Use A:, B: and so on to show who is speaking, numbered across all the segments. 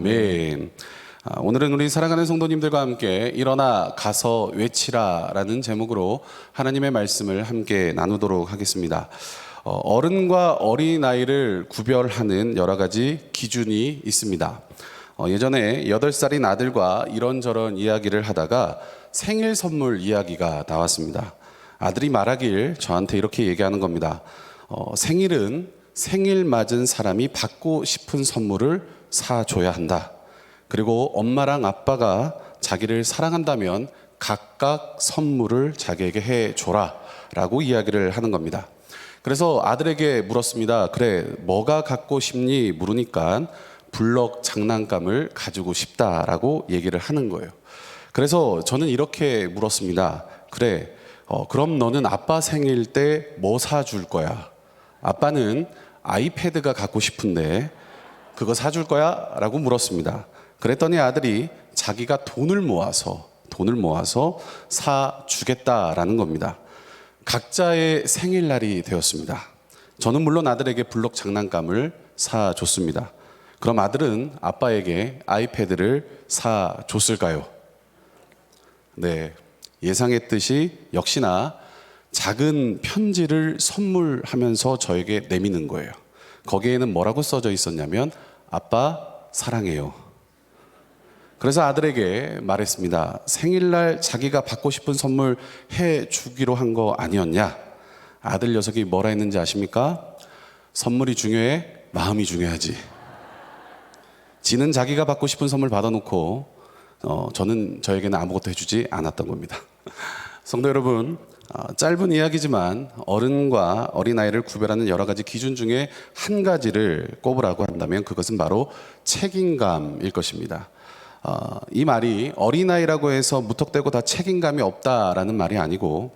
A: 아멘. 오늘은 우리 사랑하는 성도님들과 함께 일어나 가서 외치라 라는 제목으로 하나님의 말씀을 함께 나누도록 하겠습니다. 어른과 어린아이를 구별하는 여러 가지 기준이 있습니다. 예전에 8살인 아들과 이런저런 이야기를 하다가 생일 선물 이야기가 나왔습니다. 아들이 말하길 저한테 이렇게 얘기하는 겁니다. 생일은 생일 맞은 사람이 받고 싶은 선물을 사줘야 한다. 그리고 엄마랑 아빠가 자기를 사랑한다면 각각 선물을 자기에게 해줘라 라고 이야기를 하는 겁니다. 그래서 아들에게 물었습니다. 그래, 뭐가 갖고 싶니? 물으니까 블럭 장난감을 가지고 싶다라고 얘기를 하는 거예요. 그래서 저는 이렇게 물었습니다. 그래, 그럼 너는 아빠 생일 때 뭐 사줄 거야? 아빠는 아이패드가 갖고 싶은데 그거 사줄 거야? 라고 물었습니다. 그랬더니 아들이 자기가 돈을 모아서 사주겠다라는 겁니다. 각자의 생일날이 되었습니다. 저는 물론 아들에게 블록 장난감을 사줬습니다. 그럼 아들은 아빠에게 아이패드를 사줬을까요? 네, 예상했듯이 역시나 작은 편지를 선물하면서 저에게 내미는 거예요. 거기에는 뭐라고 써져 있었냐면 아빠 사랑해요. 그래서 아들에게 말했습니다. 생일날 자기가 받고 싶은 선물 해주기로 한 거 아니었냐? 아들 녀석이 뭐라 했는지 아십니까? 선물이 중요해? 마음이 중요하지. 지는 자기가 받고 싶은 선물 받아놓고 저에게는 아무것도 해주지 않았던 겁니다. 성도 여러분, 짧은 이야기지만 어른과 어린아이를 구별하는 여러 가지 기준 중에 한 가지를 꼽으라고 한다면 그것은 바로 책임감일 것입니다. 이 말이 어린아이라고 해서 무턱대고 다 책임감이 없다라는 말이 아니고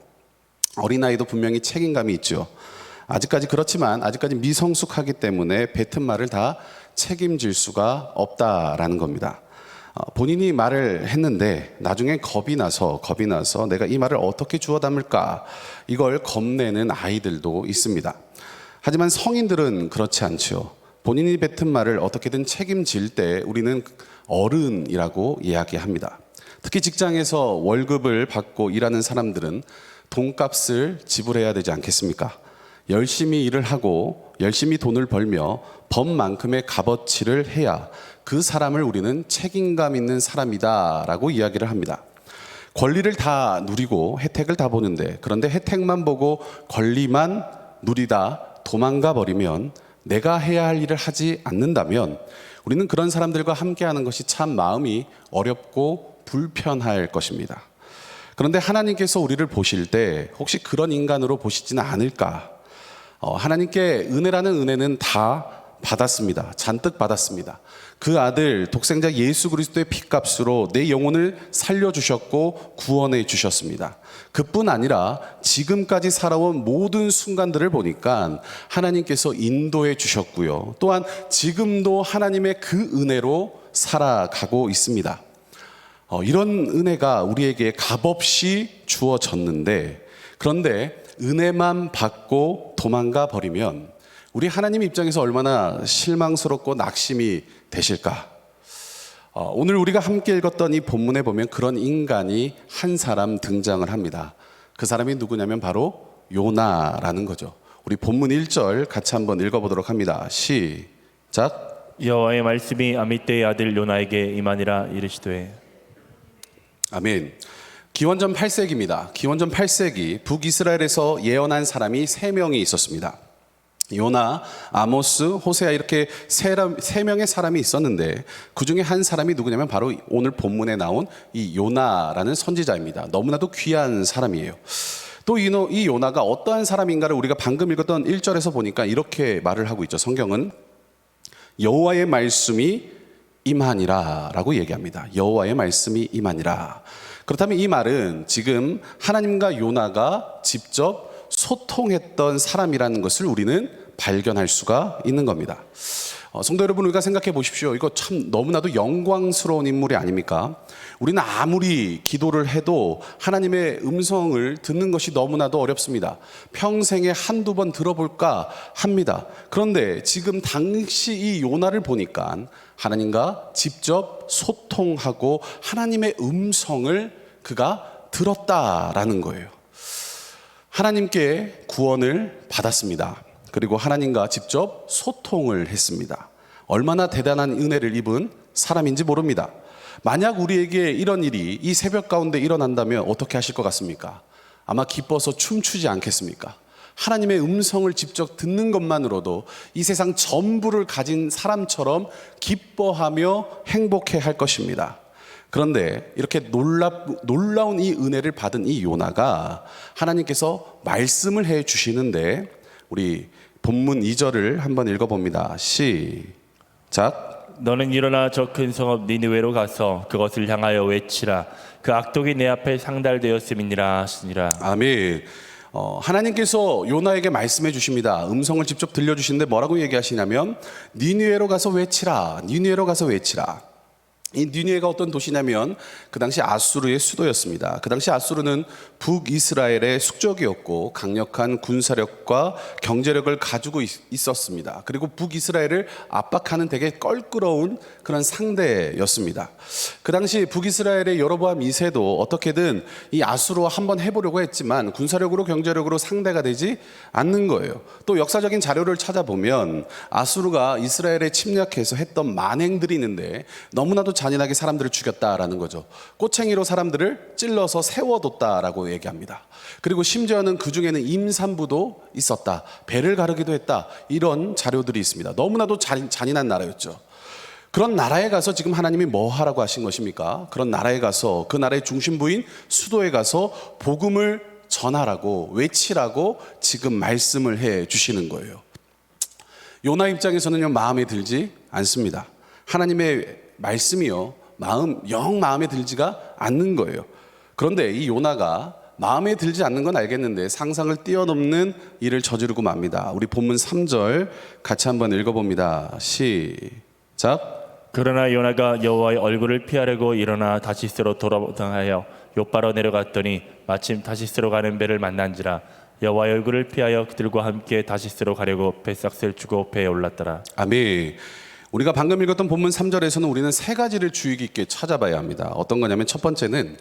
A: 어린아이도 분명히 책임감이 있죠. 아직까지 그렇지만 아직까지 미성숙하기 때문에 뱉은 말을 다 책임질 수가 없다라는 겁니다. 본인이 말을 했는데 나중에 겁이 나서 내가 이 말을 어떻게 주워 담을까 이걸 겁내는 아이들도 있습니다. 하지만 성인들은 그렇지 않죠. 본인이 뱉은 말을 어떻게든 책임질 때 우리는 어른이라고 이야기합니다. 특히 직장에서 월급을 받고 일하는 사람들은 돈값을 지불해야 되지 않겠습니까? 열심히 일을 하고 열심히 돈을 벌며 번 만큼의 값어치를 해야 그 사람을 우리는 책임감 있는 사람이다 라고 이야기를 합니다. 권리를 다 누리고 혜택을 다 보는데 그런데 혜택만 보고 권리만 누리다 도망가 버리면 내가 해야 할 일을 하지 않는다면 우리는 그런 사람들과 함께하는 것이 참 마음이 어렵고 불편할 것입니다. 그런데 하나님께서 우리를 보실 때 혹시 그런 인간으로 보시지는 않을까? 하나님께 은혜라는 은혜는 다 받았습니다. 잔뜩 받았습니다. 그 아들 독생자 예수 그리스도의 피값으로 내 영혼을 살려주셨고 구원해 주셨습니다. 그뿐 아니라 지금까지 살아온 모든 순간들을 보니까 하나님께서 인도해 주셨고요. 또한 지금도 하나님의 그 은혜로 살아가고 있습니다. 이런 은혜가 우리에게 값없이 주어졌는데 그런데 은혜만 받고 도망가 버리면 우리 하나님 입장에서 얼마나 실망스럽고 낙심이 되실까? 오늘 우리가 함께 읽었던 이 본문에 보면 그런 인간이 한 사람 등장을 합니다. 그 사람이 누구냐면 바로 요나라는 거죠. 우리 본문 1절 같이 한번 읽어보도록 합니다. 시작.
B: 여호와의 말씀이 아미떼의 아들 요나에게 임하니라 이르시되.
A: 아멘. 기원전 8세기입니다. 기원전 8세기 북이스라엘에서 예언한 사람이 3명이 있었습니다. 요나, 아모스, 호세아 이렇게 세 명의 사람이 있었는데 그 중에 한 사람이 누구냐면 바로 오늘 본문에 나온 이 요나라는 선지자입니다. 너무나도 귀한 사람이에요. 또 이 요나가 어떠한 사람인가를 우리가 방금 읽었던 1절에서 보니까 이렇게 말을 하고 있죠. 성경은 여호와의 말씀이 임하니라 라고 얘기합니다. 여호와의 말씀이 임하니라. 그렇다면 이 말은 지금 하나님과 요나가 직접 소통했던 사람이라는 것을 우리는 발견할 수가 있는 겁니다. 성도 여러분, 우리가 생각해 보십시오. 이거 참 너무나도 영광스러운 인물이 아닙니까? 우리는 아무리 기도를 해도 하나님의 음성을 듣는 것이 너무나도 어렵습니다. 평생에 한두 번 들어볼까 합니다. 그런데 지금 당시 이 요나를 보니까 하나님과 직접 소통하고 하나님의 음성을 그가 들었다라는 거예요. 하나님께 구원을 받았습니다. 그리고 하나님과 직접 소통을 했습니다. 얼마나 대단한 은혜를 입은 사람인지 모릅니다. 만약 우리에게 이런 일이 이 새벽 가운데 일어난다면 어떻게 하실 것 같습니까? 아마 기뻐서 춤추지 않겠습니까? 하나님의 음성을 직접 듣는 것만으로도 이 세상 전부를 가진 사람처럼 기뻐하며 행복해 할 것입니다. 그런데 이렇게 놀라운 이 은혜를 받은 이 요나가 하나님께서 말씀을 해 주시는데, 우리 본문 2절을 한번 읽어봅니다. 시작.
B: 너는 일어나 저 큰 성읍 니느웨로 가서 그것을 향하여 외치라. 그 악독이 내 앞에 상달되었음이니라 하시니라.
A: 아멘. 하나님께서 요나에게 말씀해 주십니다. 음성을 직접 들려주시는데 뭐라고 얘기하시냐면 니느웨로 가서 외치라. 니느웨로 가서 외치라. 이 니느웨가 어떤 도시냐면 그 당시 아수르의 수도였습니다. 그 당시 아수르는 북이스라엘의 숙적이었고 강력한 군사력과 경제력을 가지고 있었습니다. 그리고 북이스라엘을 압박하는 되게 껄끄러운 그런 상대였습니다. 그 당시 북이스라엘의 여로보암 2세도 어떻게든 이 아수르와 한번 해보려고 했지만 군사력으로 경제력으로 상대가 되지 않는 거예요. 또 역사적인 자료를 찾아보면 아수르가 이스라엘에 침략해서 했던 만행들이 있는데 너무나도 잔인하게 사람들을 죽였다라는 거죠. 꼬챙이로 사람들을 찔러서 세워뒀다라고 얘기합니다. 그리고 심지어는 그 중에는 임산부도 있었다, 배를 가르기도 했다, 이런 자료들이 있습니다. 너무나도 잔인한 나라였죠. 그런 나라에 가서 지금 하나님이 뭐 하라고 하신 것입니까? 그런 나라에 가서 그 나라의 중심부인 수도에 가서 복음을 전하라고, 외치라고 지금 말씀을 해 주시는 거예요. 요나 입장에서는요, 마음에 들지 않습니다. 하나님의 말씀이요, 영 마음에 들지가 않는 거예요. 그런데 이 요나가 마음에 들지 않는 건 알겠는데 상상을 뛰어넘는 일을 저지르고 맙니다. 우리 본문 3절 같이 한번 읽어봅니다. 시작.
B: 그러나 요나가 여호와의 얼굴을 피하려고 일어나 다시스로 돌아오당하여 욥바로 내려갔더니 마침 다시스로 가는 배를 만난지라. 여호와의 얼굴을 피하여 그들과 함께 다시스로 가려고 배삭스를 주고 배에 올랐더라.
A: 아멘. 우리가 방금 읽었던 본문 3절에서는 우리는 세 가지를 주의 깊게 찾아봐야 합니다. 어떤 거냐면 첫 번째는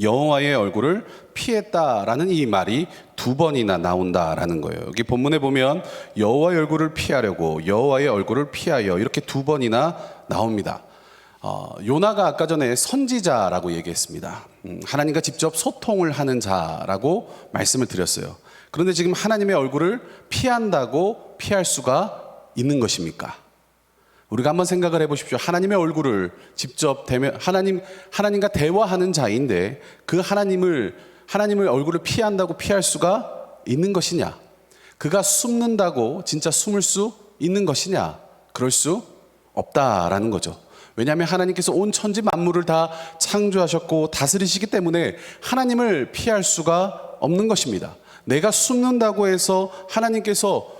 A: 여호와의 얼굴을 피했다라는 이 말이 두 번이나 나온다라는 거예요. 여기 본문에 보면 여호와의 얼굴을 피하려고, 여호와의 얼굴을 피하여, 이렇게 두 번이나 나옵니다. 요나가 아까 전에 선지자라고 얘기했습니다. 하나님과 직접 소통을 하는 자라고 말씀을 드렸어요. 그런데 지금 하나님의 얼굴을 피한다고 피할 수가 있는 것입니까? 우리가 한번 생각을 해보십시오. 하나님의 얼굴을 직접 하나님과 대화하는 자인데 그 하나님의 얼굴을 피한다고 피할 수가 있는 것이냐? 그가 숨는다고 진짜 숨을 수 있는 것이냐? 그럴 수 없다라는 거죠. 왜냐하면 하나님께서 온 천지 만물을 다 창조하셨고 다스리시기 때문에 하나님을 피할 수가 없는 것입니다. 내가 숨는다고 해서 하나님께서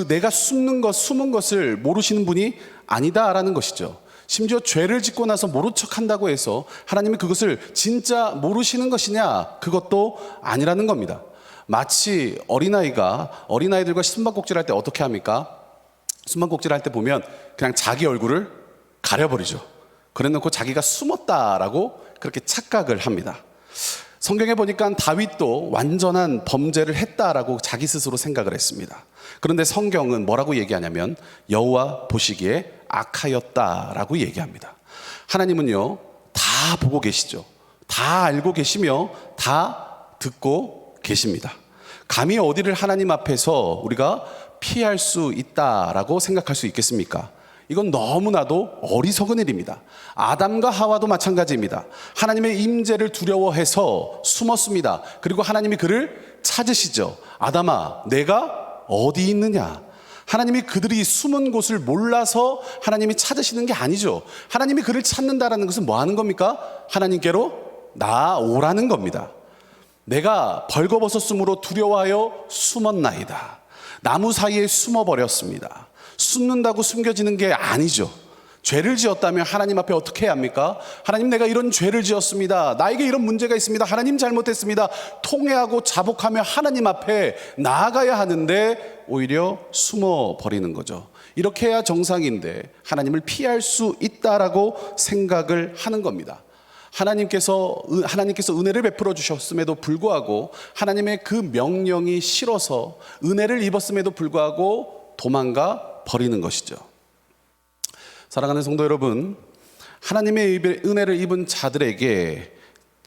A: 내가 숨은 것을 모르시는 분이 아니다라는 것이죠. 심지어 죄를 짓고 나서 모른 척한다고 해서 하나님이 그것을 진짜 모르시는 것이냐? 그것도 아니라는 겁니다. 마치 어린아이들과 숨바꼭질 할 때 어떻게 합니까? 숨바꼭질 할 때 보면 그냥 자기 얼굴을 가려버리죠. 그래놓고 자기가 숨었다라고 그렇게 착각을 합니다. 성경에 보니까 다윗도 완전한 범죄를 했다라고 자기 스스로 생각을 했습니다. 그런데 성경은 뭐라고 얘기하냐면 여호와 보시기에 악하였다라고 얘기합니다. 하나님은요, 다 보고 계시죠. 다 알고 계시며 다 듣고 계십니다. 감히 어디를 하나님 앞에서 우리가 피할 수 있다라고 생각할 수 있겠습니까? 이건 너무나도 어리석은 일입니다. 아담과 하와도 마찬가지입니다. 하나님의 임재를 두려워해서 숨었습니다. 그리고 하나님이 그를 찾으시죠. 아담아, 내가 어디 있느냐? 하나님이 그들이 숨은 곳을 몰라서 하나님이 찾으시는 게 아니죠. 하나님이 그를 찾는다라는 것은 뭐 하는 겁니까? 하나님께로 나오라는 겁니다. 내가 벌거벗었으므로 두려워하여 숨었나이다. 나무 사이에 숨어버렸습니다. 숨는다고 숨겨지는 게 아니죠. 죄를 지었다면 하나님 앞에 어떻게 해야 합니까? 하나님, 내가 이런 죄를 지었습니다. 나에게 이런 문제가 있습니다. 하나님, 잘못했습니다. 통회하고 자복하며 하나님 앞에 나아가야 하는데 오히려 숨어버리는 거죠. 이렇게 해야 정상인데 하나님을 피할 수 있다라고 생각을 하는 겁니다. 하나님께서 은혜를 베풀어 주셨음에도 불구하고 하나님의 그 명령이 싫어서 은혜를 입었음에도 불구하고 도망가 버리는 것이죠. 사랑하는 성도 여러분, 하나님의 은혜를 입은 자들에게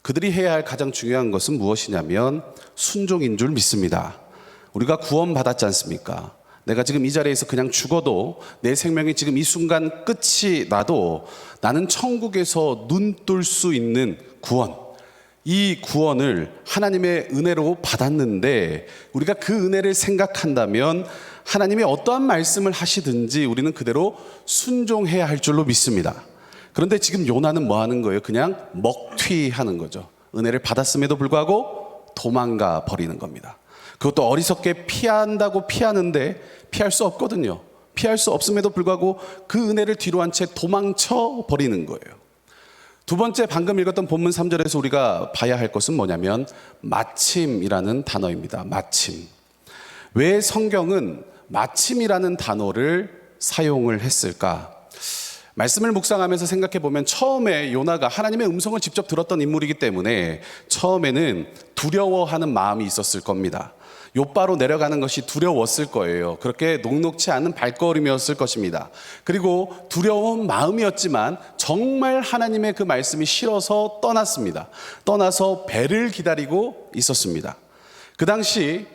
A: 그들이 해야 할 가장 중요한 것은 무엇이냐면 순종인 줄 믿습니다. 우리가 구원받았지 않습니까? 내가 지금 이 자리에서 그냥 죽어도, 내 생명이 지금 이 순간 끝이 나도 나는 천국에서 눈 뜰 수 있는 구원, 이 구원을 하나님의 은혜로 받았는데 우리가 그 은혜를 생각한다면 하나님이 어떠한 말씀을 하시든지 우리는 그대로 순종해야 할 줄로 믿습니다. 그런데 지금 요나는 뭐 하는 거예요? 그냥 먹튀하는 거죠. 은혜를 받았음에도 불구하고 도망가 버리는 겁니다. 그것도 어리석게 피한다고 피하는데 피할 수 없거든요. 피할 수 없음에도 불구하고 그 은혜를 뒤로 한 채 도망쳐 버리는 거예요. 두 번째, 방금 읽었던 본문 3절에서 우리가 봐야 할 것은 뭐냐면 마침이라는 단어입니다. 마침. 왜 성경은 마침이라는 단어를 사용을 했을까? 말씀을 묵상하면서 생각해 보면 처음에 요나가 하나님의 음성을 직접 들었던 인물이기 때문에 처음에는 두려워하는 마음이 있었을 겁니다. 욥바로 내려가는 것이 두려웠을 거예요. 그렇게 녹록치 않은 발걸음이었을 것입니다. 그리고 두려운 마음이었지만 정말 하나님의 그 말씀이 싫어서 떠났습니다. 떠나서 배를 기다리고 있었습니다. 그 당시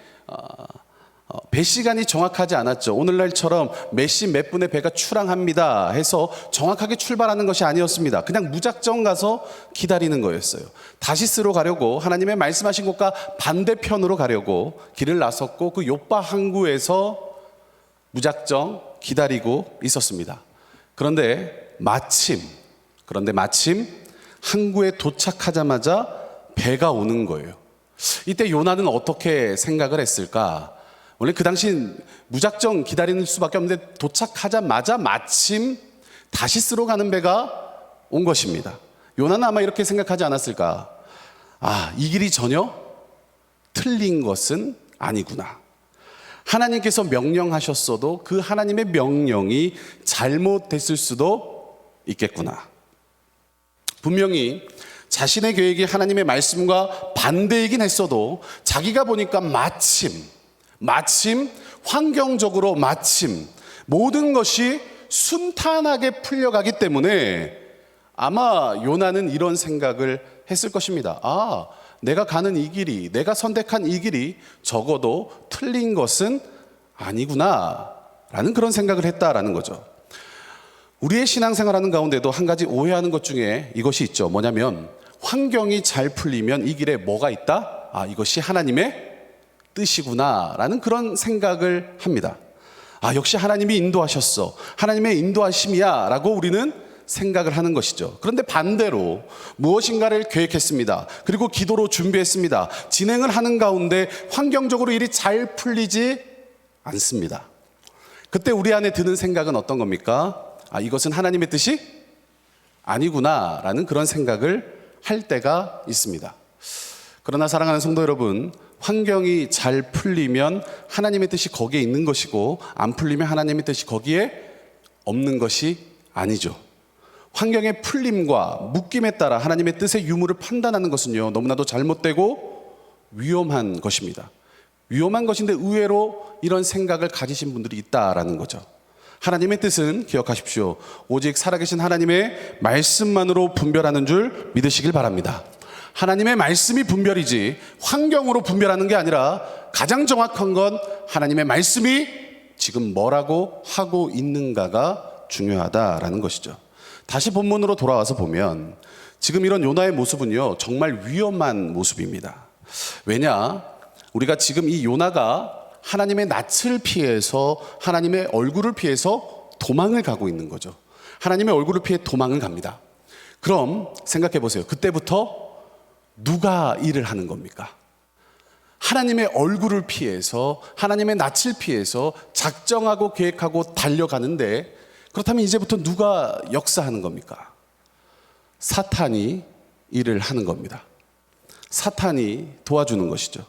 A: 배 시간이 정확하지 않았죠. 오늘날처럼 몇 시 몇 분에 배가 출항합니다 해서 정확하게 출발하는 것이 아니었습니다. 그냥 무작정 가서 기다리는 거였어요. 다시스로 가려고, 하나님의 말씀하신 곳과 반대편으로 가려고 길을 나섰고 그 욥바 항구에서 무작정 기다리고 있었습니다. 그런데 마침 항구에 도착하자마자 배가 오는 거예요. 이때 요나는 어떻게 생각을 했을까? 원래 그 당시 무작정 기다리는 수밖에 없는데 도착하자마자 마침 다시스로 가는 배가 온 것입니다. 요나는 아마 이렇게 생각하지 않았을까? 이 길이 전혀 틀린 것은 아니구나. 하나님께서 명령하셨어도 그 하나님의 명령이 잘못됐을 수도 있겠구나. 분명히 자신의 계획이 하나님의 말씀과 반대이긴 했어도 자기가 보니까 마침 환경적으로 모든 것이 순탄하게 풀려가기 때문에 아마 요나는 이런 생각을 했을 것입니다. 내가 가는 이 길이, 내가 선택한 이 길이 적어도 틀린 것은 아니구나 라는 그런 생각을 했다라는 거죠. 우리의 신앙생활하는 가운데도 한 가지 오해하는 것 중에 이것이 있죠. 뭐냐면 환경이 잘 풀리면 이 길에 뭐가 있다? 이것이 하나님의 뜻이구나 라는 그런 생각을 합니다. 역시 하나님이 인도하셨어, 하나님의 인도하심이야 라고 우리는 생각을 하는 것이죠. 그런데 반대로 무엇인가를 계획했습니다. 그리고 기도로 준비했습니다. 진행을 하는 가운데 환경적으로 일이 잘 풀리지 않습니다. 그때 우리 안에 드는 생각은 어떤 겁니까? 이것은 하나님의 뜻이 아니구나 라는 그런 생각을 할 때가 있습니다. 그러나 사랑하는 성도 여러분, 환경이 잘 풀리면 하나님의 뜻이 거기에 있는 것이고 안 풀리면 하나님의 뜻이 거기에 없는 것이 아니죠. 환경의 풀림과 묶임에 따라 하나님의 뜻의 유무를 판단하는 것은요, 너무나도 잘못되고 위험한 것입니다. 위험한 것인데 의외로 이런 생각을 가지신 분들이 있다라는 거죠. 하나님의 뜻은 기억하십시오. 오직 살아계신 하나님의 말씀만으로 분별하는 줄 믿으시길 바랍니다. 하나님의 말씀이 분별이지 환경으로 분별하는 게 아니라 가장 정확한 건 하나님의 말씀이 지금 뭐라고 하고 있는가가 중요하다라는 것이죠. 다시 본문으로 돌아와서 보면 지금 이런 요나의 모습은요, 정말 위험한 모습입니다. 왜냐? 우리가 지금 이 요나가 하나님의 낯을 피해서, 하나님의 얼굴을 피해서 도망을 가고 있는 거죠. 하나님의 얼굴을 피해 도망을 갑니다. 그럼 생각해 보세요. 그때부터 누가 일을 하는 겁니까? 하나님의 얼굴을 피해서 하나님의 낯을 피해서 작정하고 계획하고 달려가는데, 그렇다면 이제부터 누가 역사하는 겁니까? 사탄이 일을 하는 겁니다. 사탄이 도와주는 것이죠.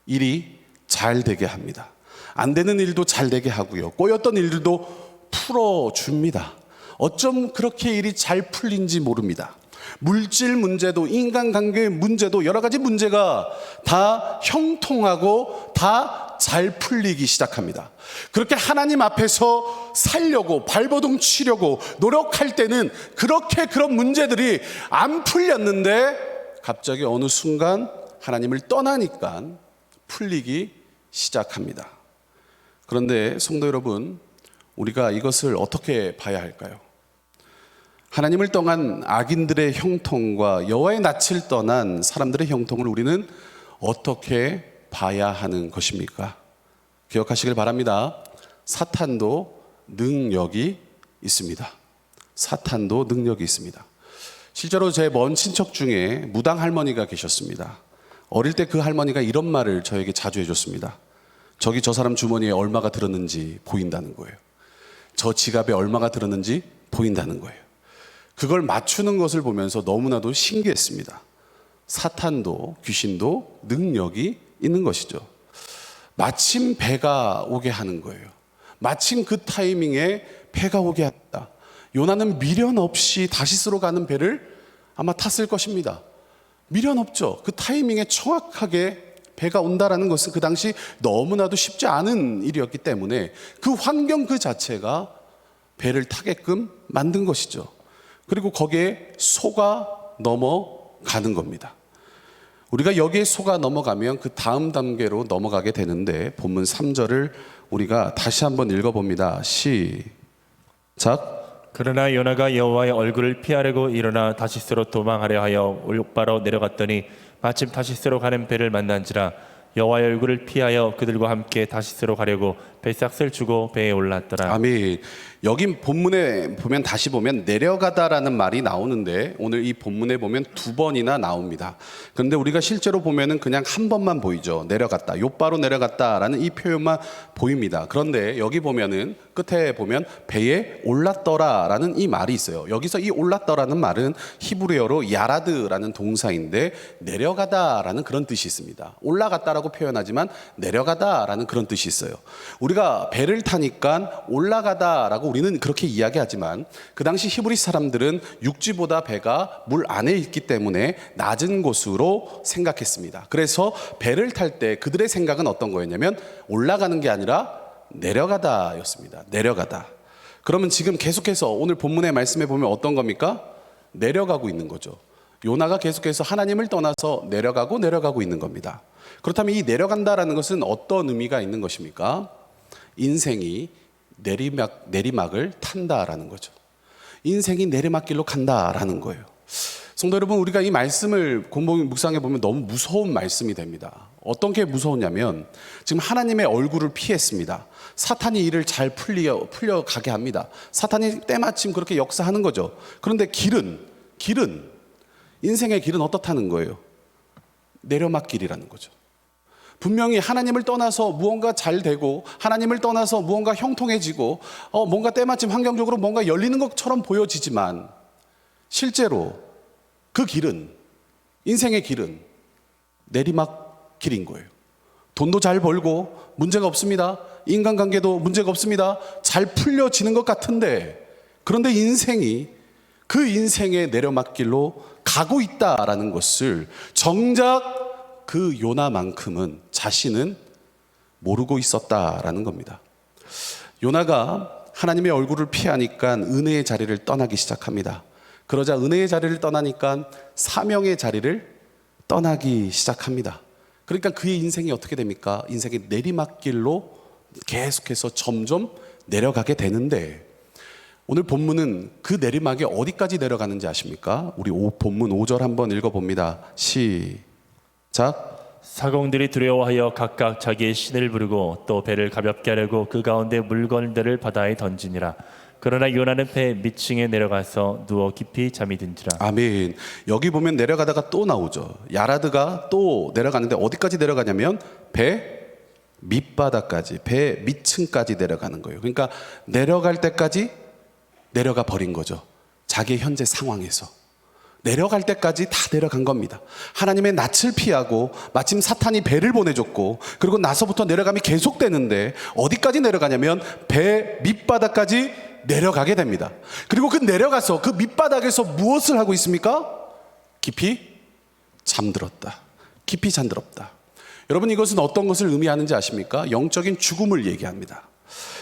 A: 일이 잘 되게 합니다. 안 되는 일도 잘 되게 하고요. 꼬였던 일들도 풀어줍니다. 어쩜 그렇게 일이 잘 풀린지 모릅니다. 물질 문제도 인간관계 문제도 여러 가지 문제가 다 형통하고 다 잘 풀리기 시작합니다. 그렇게 하나님 앞에서 살려고 발버둥 치려고 노력할 때는 그렇게 그런 문제들이 안 풀렸는데 갑자기 어느 순간 하나님을 떠나니까 풀리기 시작합니다. 그런데 성도 여러분, 우리가 이것을 어떻게 봐야 할까요? 하나님을 떠난 악인들의 형통과 여호와의 낯을 떠난 사람들의 형통을 우리는 어떻게 봐야 하는 것입니까? 기억하시길 바랍니다. 사탄도 능력이 있습니다. 사탄도 능력이 있습니다. 실제로 제 먼 친척 중에 무당 할머니가 계셨습니다. 어릴 때 그 할머니가 이런 말을 저에게 자주 해줬습니다. 저기 저 사람 주머니에 얼마가 들었는지 보인다는 거예요. 저 지갑에 얼마가 들었는지 보인다는 거예요. 그걸 맞추는 것을 보면서 너무나도 신기했습니다. 사탄도 귀신도 능력이 있는 것이죠. 마침 배가 오게 하는 거예요. 마침 그 타이밍에 배가 오게 한다. 요나는 미련 없이 다시스로 가는 배를 아마 탔을 것입니다. 미련 없죠. 그 타이밍에 정확하게 배가 온다라는 것은 그 당시 너무나도 쉽지 않은 일이었기 때문에 그 환경 그 자체가 배를 타게끔 만든 것이죠. 그리고 거기에 속아 넘어가는 겁니다. 우리가 여기에 속아 넘어가면 그 다음 단계로 넘어가게 되는데, 본문 3절을 우리가 다시 한번 읽어봅니다. 시작.
B: 그러나 요나가 여호와의 얼굴을 피하려고 일어나 다시스로 도망하려 하여 요바로 내려갔더니 마침 다시스로 가는 배를 만난지라 여호와의 얼굴을 피하여 그들과 함께 다시스로 가려고 배삭을 주고 배에 올랐더라.
A: 아멘. 여기 본문에 보면 다시 보면 내려가다라는 말이 나오는데 오늘 이 본문에 보면 2번이나 나옵니다. 그런데 우리가 실제로 보면은 그냥 한 번만 보이죠. 내려갔다, 요바로 내려갔다라는 이 표현만 보입니다. 그런데 여기 보면은 끝에 보면 배에 올랐더라라는 이 말이 있어요. 여기서 이 올랐더라는 말은 히브리어로 야라드라는 동사인데 내려가다라는 그런 뜻이 있습니다. 올라갔다라고 표현하지만 내려가다라는 그런 뜻이 있어요. 우리가 배를 타니까 올라가다라고 우리는 그렇게 이야기하지만 그 당시 히브리 사람들은 육지보다 배가 물 안에 있기 때문에 낮은 곳으로 생각했습니다. 그래서 배를 탈 때 그들의 생각은 어떤 거였냐면 올라가는 게 아니라 내려가다였습니다. 내려가다. 그러면 지금 계속해서 오늘 본문의 말씀에 보면 어떤 겁니까? 내려가고 있는 거죠. 요나가 계속해서 하나님을 떠나서 내려가고 있는 겁니다. 그렇다면 이 내려간다라는 것은 어떤 의미가 있는 것입니까? 인생이 내리막을 탄다라는 거죠. 인생이 내리막길로 간다라는 거예요. 성도 여러분, 우리가 이 말씀을 묵상해 보면 너무 무서운 말씀이 됩니다. 어떤 게 무서우냐면 지금 하나님의 얼굴을 피했습니다. 사탄이 일을 잘 풀려가게 합니다. 사탄이 때마침 그렇게 역사하는 거죠. 그런데 인생의 길은 어떻다는 거예요? 내려막길이라는 거죠. 분명히 하나님을 떠나서 무언가 잘 되고 하나님을 떠나서 무언가 형통해지고 뭔가 때마침 환경적으로 뭔가 열리는 것처럼 보여지지만 실제로 그 길은, 인생의 길은 내리막길인 거예요. 돈도 잘 벌고 문제가 없습니다. 인간관계도 문제가 없습니다. 잘 풀려지는 것 같은데, 그런데 그 인생의 내려막길로 가고 있다라는 것을 정작 그 요나만큼은 자신은 모르고 있었다라는 겁니다. 요나가 하나님의 얼굴을 피하니까 은혜의 자리를 떠나기 시작합니다. 그러자 은혜의 자리를 떠나니까 사명의 자리를 떠나기 시작합니다. 그러니까 그의 인생이 어떻게 됩니까? 인생의 내리막길로 계속해서 점점 내려가게 되는데, 오늘 본문은 그 내리막이 어디까지 내려가는지 아십니까? 우리 본문 5절 한번 읽어봅니다. 시작.
B: 사공들이 두려워하여 각각 자기의 신을 부르고 또 배를 가볍게 하려고 그 가운데 물건들을 바다에 던지니라. 그러나 요나는 배 밑층에 내려가서 누워 깊이 잠이 든지라.
A: 아멘. 여기 보면 내려가다가 또 나오죠. 야라드가 또 내려가는데 어디까지 내려가냐면 배 밑바닥까지, 배 밑층까지 내려가는 거예요. 그러니까 내려갈 때까지 내려가 버린 거죠. 자기의 현재 상황에서 내려갈 때까지 다 내려간 겁니다. 하나님의 낯을 피하고 마침 사탄이 배를 보내줬고, 그리고 나서부터 내려감이 계속되는데 어디까지 내려가냐면 배 밑바닥까지 내려가게 됩니다. 그리고 그 내려가서 그 밑바닥에서 무엇을 하고 있습니까? 깊이 잠들었다. 깊이 잠들었다. 여러분, 이것은 어떤 것을 의미하는지 아십니까? 영적인 죽음을 얘기합니다.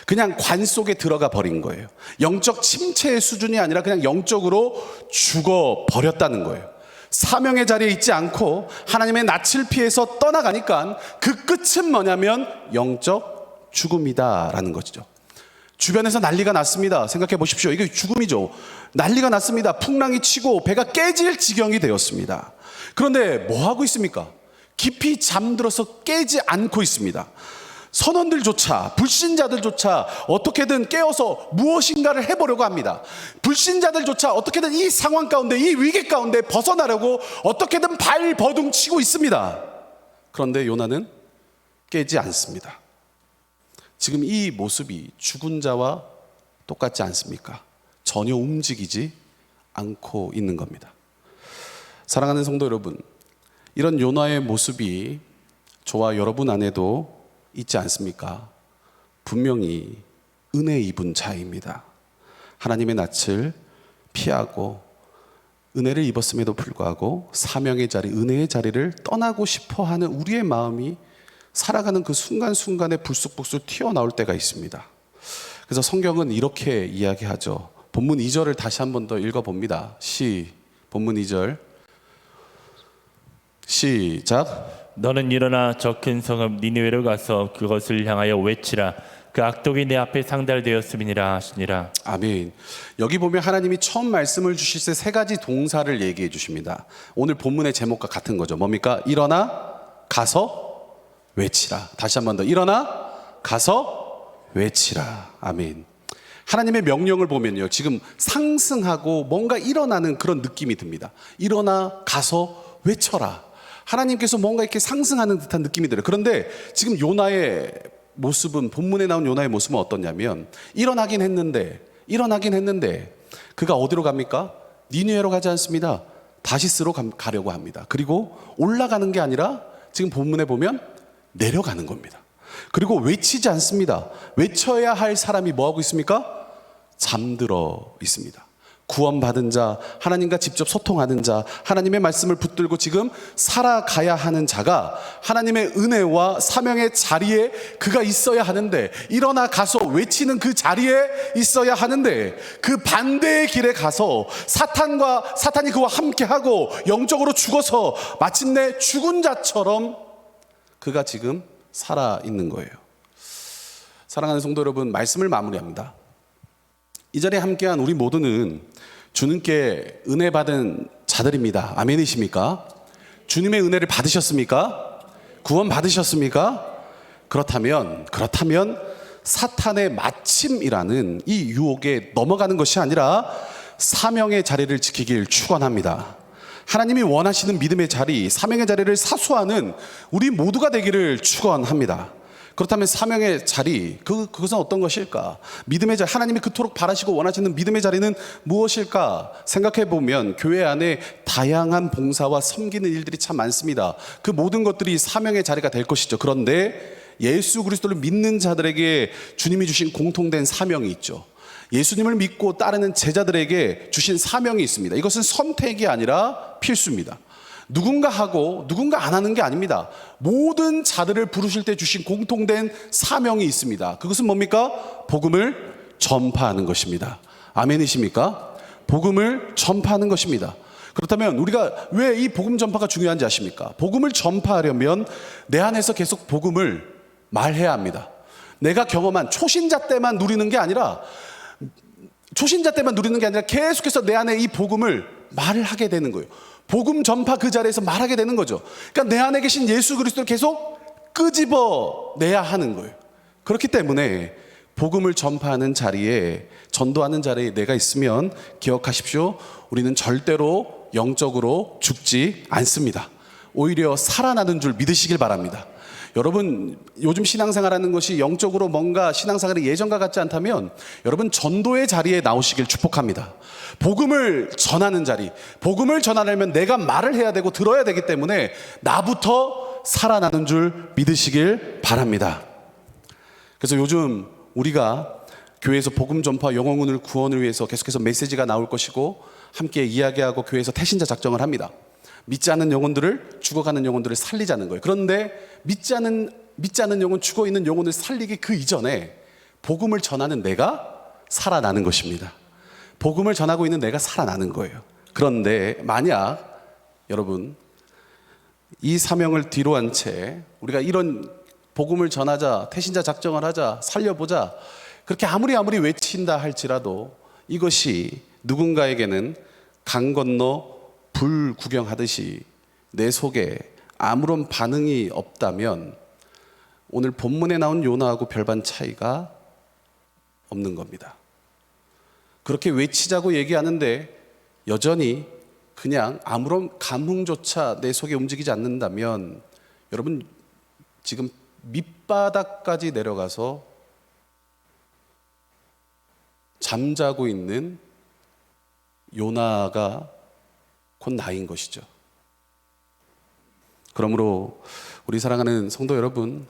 A: 그냥 관 속에 들어가 버린 거예요. 영적 침체의 수준이 아니라 그냥 영적으로 죽어 버렸다는 거예요. 사명의 자리에 있지 않고 하나님의 낯을 피해서 떠나가니까 그 끝은 뭐냐면 영적 죽음이다라는 것이죠. 주변에서 난리가 났습니다. 생각해 보십시오. 이게 죽음이죠. 난리가 났습니다. 풍랑이 치고 배가 깨질 지경이 되었습니다. 그런데 뭐 하고 있습니까? 깊이 잠들어서 깨지 않고 있습니다. 선원들조차, 불신자들조차 어떻게든 깨어서 무엇인가를 해보려고 합니다. 불신자들조차 어떻게든 이 상황 가운데, 이 위기 가운데 벗어나려고 어떻게든 발버둥치고 있습니다. 그런데 요나는 깨지 않습니다. 지금 이 모습이 죽은 자와 똑같지 않습니까? 전혀 움직이지 않고 있는 겁니다. 사랑하는 성도 여러분, 이런 요나의 모습이 저와 여러분 안에도 있지 않습니까? 분명히 은혜 입은 자입니다. 하나님의 낯을 피하고 은혜를 입었음에도 불구하고 사명의 자리, 은혜의 자리를 떠나고 싶어 하는 우리의 마음이 살아가는 그 순간순간에 불쑥불쑥 튀어나올 때가 있습니다. 그래서 성경은 이렇게 이야기하죠. 본문 2절을 다시 한 번 더 읽어봅니다. 본문 2절 시작.
B: 너는 일어나 저 큰 성읍 니느웨로 가서 그것을 향하여 외치라. 그 악독이 내 앞에 상달되었음이니라 하시니라.
A: 아멘. 여기 보면 하나님이 처음 말씀을 주실 때 세 가지 동사를 얘기해 주십니다. 오늘 본문의 제목과 같은 거죠. 뭡니까? 일어나 가서 외치라. 다시 한 번 더. 일어나 가서 외치라. 아멘. 하나님의 명령을 보면요, 지금 상승하고 뭔가 일어나는 그런 느낌이 듭니다. 일어나 가서 외쳐라. 하나님께서 뭔가 이렇게 상승하는 듯한 느낌이 들어요. 그런데 지금 요나의 모습은, 본문에 나온 요나의 모습은 어떠냐면 일어나긴 했는데 그가 어디로 갑니까? 니느웨로 가지 않습니다. 다시스로 가려고 합니다. 그리고 올라가는 게 아니라 지금 본문에 보면 내려가는 겁니다. 그리고 외치지 않습니다. 외쳐야 할 사람이 뭐하고 있습니까? 잠들어 있습니다. 구원받은 자, 하나님과 직접 소통하는 자, 하나님의 말씀을 붙들고 지금 살아가야 하는 자가 하나님의 은혜와 사명의 자리에 그가 있어야 하는데, 일어나 가서 외치는 그 자리에 있어야 하는데, 그 반대의 길에 가서 사탄이 그와 함께하고 영적으로 죽어서 마침내 죽은 자처럼 그가 지금 살아있는 거예요. 사랑하는 성도 여러분, 말씀을 마무리합니다. 이 자리에 함께한 우리 모두는 주님께 은혜 받은 자들입니다. 아멘이십니까? 주님의 은혜를 받으셨습니까? 구원 받으셨습니까? 그렇다면 사탄의 마침이라는 이 유혹에 넘어가는 것이 아니라 사명의 자리를 지키길 축원합니다. 하나님이 원하시는 믿음의 자리, 사명의 자리를 사수하는 우리 모두가 되기를 축원합니다. 그렇다면 사명의 자리, 그것은 어떤 것일까? 믿음의 자리, 하나님이 그토록 바라시고 원하시는 믿음의 자리는 무엇일까? 생각해 보면 교회 안에 다양한 봉사와 섬기는 일들이 참 많습니다. 그 모든 것들이 사명의 자리가 될 것이죠. 그런데 예수 그리스도를 믿는 자들에게 주님이 주신 공통된 사명이 있죠. 예수님을 믿고 따르는 제자들에게 주신 사명이 있습니다. 이것은 선택이 아니라 필수입니다. 누군가 하고 누군가 안 하는 게 아닙니다. 모든 자들을 부르실 때 주신 공통된 사명이 있습니다. 그것은 뭡니까? 복음을 전파하는 것입니다. 아멘이십니까? 복음을 전파하는 것입니다. 그렇다면 우리가 왜 이 복음 전파가 중요한지 아십니까? 복음을 전파하려면 내 안에서 계속 복음을 말해야 합니다. 내가 경험한 초신자 때만 누리는 게 아니라 계속해서 내 안에 이 복음을 말을 하게 되는 거예요. 복음 전파 그 자리에서 말하게 되는 거죠. 그러니까 내 안에 계신 예수 그리스도를 계속 끄집어내야 하는 거예요. 그렇기 때문에 복음을 전파하는 자리에, 전도하는 자리에 내가 있으면 기억하십시오. 우리는 절대로 영적으로 죽지 않습니다. 오히려 살아나는 줄 믿으시길 바랍니다. 여러분, 요즘 신앙생활하는 것이 영적으로 뭔가 신앙생활이 예전과 같지 않다면 여러분 전도의 자리에 나오시길 축복합니다. 복음을 전하는 자리, 복음을 전하려면 내가 말을 해야 되고 들어야 되기 때문에 나부터 살아나는 줄 믿으시길 바랍니다. 그래서 요즘 우리가 교회에서 복음 전파, 영혼을 구원을 위해서 계속해서 메시지가 나올 것이고 함께 이야기하고 교회에서 태신자 작정을 합니다. 믿지 않는 영혼들을, 죽어가는 영혼들을 살리자는 거예요. 그런데 믿지 않는 영혼, 죽어있는 영혼을 살리기 그 이전에 복음을 전하는 내가 살아나는 것입니다. 복음을 전하고 있는 내가 살아나는 거예요. 그런데 만약 여러분 이 사명을 뒤로 한 채 우리가 이런 복음을 전하자, 태신자 작정을 하자, 살려보자 그렇게 아무리 외친다 할지라도 이것이 누군가에게는 강 건너 불 구경하듯이 내 속에 아무런 반응이 없다면 오늘 본문에 나온 요나하고 별반 차이가 없는 겁니다. 그렇게 외치자고 얘기하는데 여전히 그냥 아무런 감흥조차 내 속에 움직이지 않는다면 여러분 지금 밑바닥까지 내려가서 잠자고 있는 요나가 곧 나인 것이죠. 그러므로 우리 사랑하는 성도 여러분,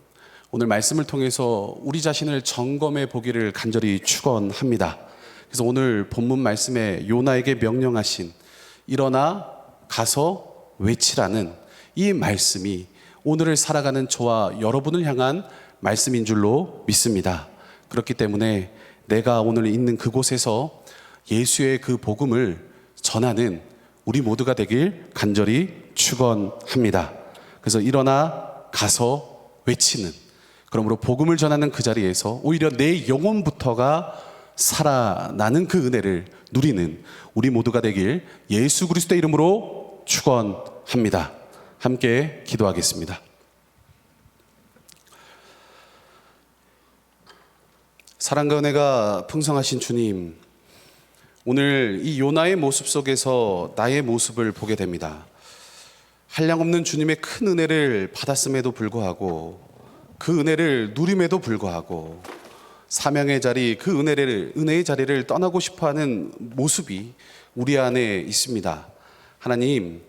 A: 오늘 말씀을 통해서 우리 자신을 점검해 보기를 간절히 축원합니다. 그래서 오늘 본문 말씀에 요나에게 명령하신 일어나 가서 외치라는 이 말씀이 오늘을 살아가는 저와 여러분을 향한 말씀인 줄로 믿습니다. 그렇기 때문에 내가 오늘 있는 그곳에서 예수의 그 복음을 전하는 우리 모두가 되길 간절히 축원합니다. 그래서 일어나 가서 외치는, 그러므로 복음을 전하는 그 자리에서 오히려 내 영혼부터가 살아나는 그 은혜를 누리는 우리 모두가 되길 예수 그리스도의 이름으로 축원합니다. 함께 기도하겠습니다. 사랑과 은혜가 풍성하신 주님, 오늘 이 요나의 모습 속에서 나의 모습을 보게 됩니다. 한량없는 주님의 큰 은혜를 받았음에도 불구하고 그 은혜를 누림에도 불구하고 사명의 자리, 그 은혜의 자리를 떠나고 싶어하는 모습이 우리 안에 있습니다. 하나님,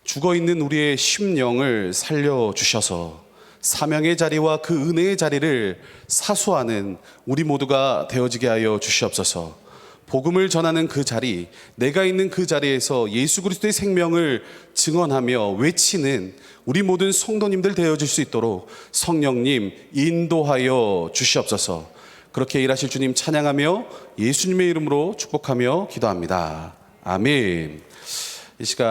A: 죽어있는 우리의 심령을 살려주셔서 사명의 자리와 그 은혜의 자리를 사수하는 우리 모두가 되어지게 하여 주시옵소서. 복음을 전하는 그 자리, 내가 있는 그 자리에서 예수 그리스도의 생명을 증언하며 외치는 우리 모든 성도님들 되어질 수 있도록 성령님 인도하여 주시옵소서. 그렇게 일하실 주님 찬양하며 예수님의 이름으로 축복하며 기도합니다. 아멘. 이 시간